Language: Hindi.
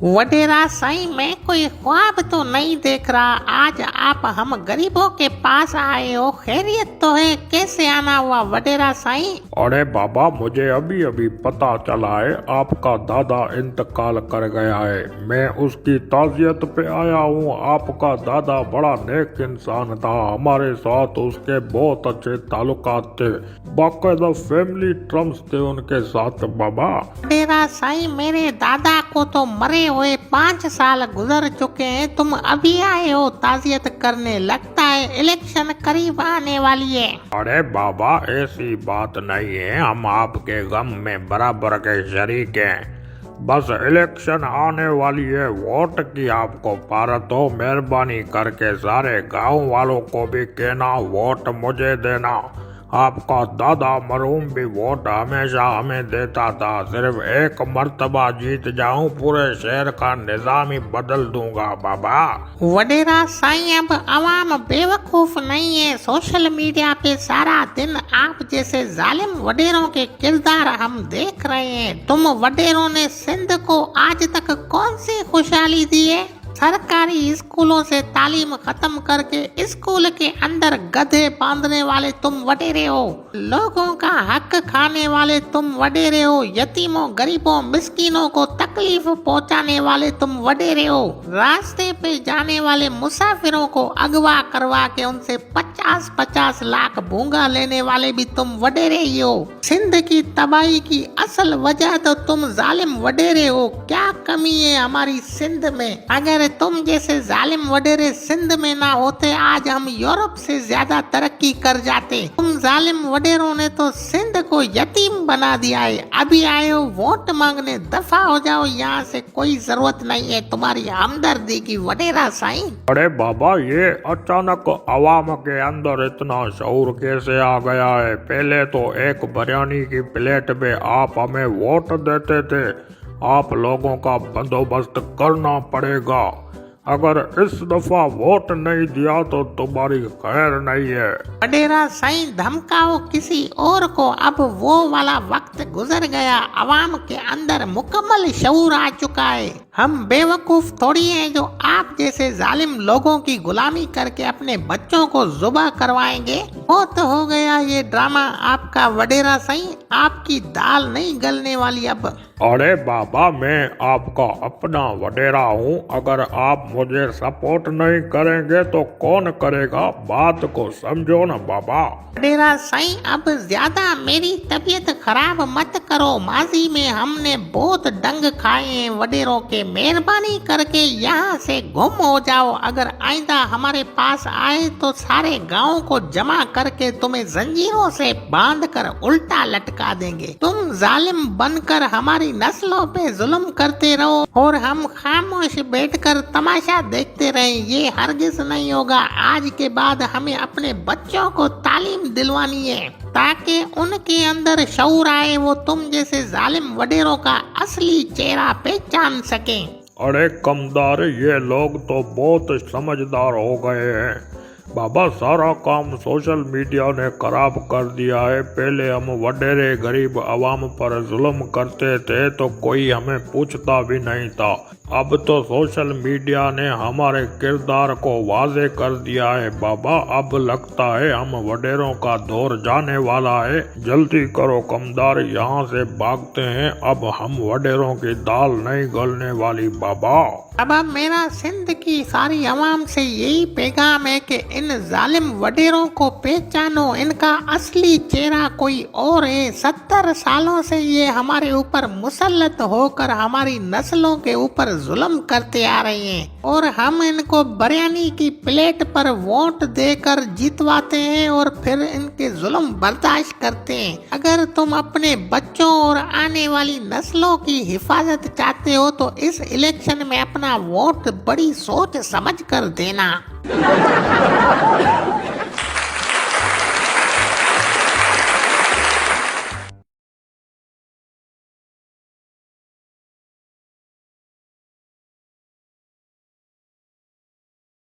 वडेरा साईं, मैं कोई ख्वाब तो नहीं देख रहा। आज आप हम गरीबों के पास आए हो, खैरियत तो है? कैसे आना हुआ वडेरा साईं? अरे बाबा, मुझे अभी अभी पता चला है आपका दादा इंतकाल कर गया है। मैं उसकी ताज़ियत पे आया हूँ। आपका दादा बड़ा नेक इंसान था, हमारे साथ उसके बहुत अच्छे ताल्लुकात थे, बाकायदा फैमिली टर्म्स थे उनके साथ। बाबा वडेरा साईं, मेरे दादा को तो मरे हुए 5 साल गुजर चुके हैं, तुम अभी आए हो ताज़ियत करने? लगता है इलेक्शन करीब आने वाली है। अरे बाबा, ऐसी बात नहीं है, हम आपके गम में बराबर के शरीक हैं। बस इलेक्शन आने वाली है, वोट की आपको भारत हो। मेहरबानी करके सारे गांव वालों को भी कहना वोट मुझे देना। आपका दादा मरहूम भी वोट हमेशा हमें देता था। सिर्फ एक मर्तबा जीत जाऊं, पूरे शहर का निजाम ही बदल दूंगा। बाबा वडेरा साईं, अब अवाम बेवकूफ नहीं है। सोशल मीडिया पे सारा दिन आप जैसे जालिम वडेरों के किरदार हम देख रहे हैं। तुम वडेरों ने सिंध को आज तक कौन सी खुशहाली दी है? सरकारी स्कूलों से तालीम खत्म करके स्कूल के अंदर गधे बांधने वाले तुम वडेरे हो। लोगों का हक खाने वाले तुम वडेरे हो। यतीमों, गरीबों, मिस्किनों को तकलीफ पहुंचाने वाले तुम वडेरे हो। रास्ते पे जाने वाले मुसाफिरों को अगवा करवा के उनसे 50-50 लाख भूंगा लेने वाले भी तुम वडेरे ही हो। सिंध की तबाही की असल वजह तो तुम जालिम वडेरे हो। क्या कमी है हमारी सिंध में? अगर तुम जैसे जालिम वडेरे सिंध में ना होते, आज हम यूरोप से ज्यादा तरक्की कर जाते। तुम जालिम वडेरों ने तो सिंध को यतीम बना दिया है। अभी आए हो वोट मांगने, दफा हो जाओ यहाँ से, कोई जरूरत नहीं है तुम्हारी हमदर्दी की वडेरा साईं। अरे बाबा, ये अचानक अवाम के अंदर इतना शऊर कैसे आ गया है? पहले तो एक बिरयानी की प्लेट में आप हमें वोट देते थे। आप लोगों का बंदोबस्त करना पड़ेगा। अगर इस दफा वोट नहीं दिया तो तुम्हारी खैर नहीं है। वडेरा साईं, धमकाओ किसी और को, अब वो वाला वक्त गुजर गया। अवाम के अंदर मुकम्मल शऊर आ चुका है। हम बेवकूफ थोड़ी हैं जो आप जैसे जालिम लोगों की गुलामी करके अपने बच्चों को जुबा करवाएंगे। बहुत हो गया ये ड्रामा आपका वडेरा साईं, आपकी दाल नहीं गलने वाली अब। अरे बाबा, मैं आपका अपना वडेरा हूँ। अगर आप मुझे सपोर्ट नहीं करेंगे तो कौन करेगा? बात को समझो ना बाबा। वडेरा साईं, अब ज्यादा मेरी तबीयत खराब मत करो। माजी में हमने बहुत डंग खाए हैं वडेरों के। मेहरबानी करके यहाँ से गुम हो जाओ। अगर आइंदा हमारे पास आए तो सारे गाँव को जमा करके तुम्हें जंजीरों से बांध कर उल्टा लटका देंगे। तुम जालिम बनकर हमारी नस्लों पे जुल्म करते रहो और हम खामोश बैठकर तमाशा देखते रहें, ये हरगिज नहीं होगा। आज के बाद हमें अपने बच्चों को तालीम दिलवानी है ताकि उनके अंदर शऊर आए, वो तुम जैसे जालिम वडेरों का असली चेहरा पहचान सकें। अरे कमदार, ये लोग तो बहुत समझदार हो गए हैं। बाबा, सारा काम सोशल मीडिया ने खराब कर दिया है। पहले हम वडेरे गरीब अवाम पर जुल्म करते थे तो कोई हमें पूछता भी नहीं था। अब तो सोशल मीडिया ने हमारे किरदार को वाजे कर दिया है। बाबा, अब लगता है हम वडेरों का दौर जाने वाला है। जल्दी करो कमदार, यहाँ से भागते हैं। अब हम वडेरों की दाल नहीं गलने वाली। बाबा अब मेरा सिंध की सारी अवाम से यही पैगाम है कि इन जालिम वडेरों को पहचानो। इनका असली चेहरा कोई और है। 70 सालों से ये हमारे ऊपर मुसल्लत होकर हमारी नस्लों के ऊपर जुल्म करते आ रहे हैं और हम इनको बिरयानी की प्लेट पर वोट देकर जितवाते हैं और फिर इनके जुल्म बर्दाश्त करते हैं। अगर तुम अपने बच्चों और आने वाली नस्लों की हिफाजत चाहते हो तो इस इलेक्शन में अपना वोट बड़ी सोच समझ कर देना।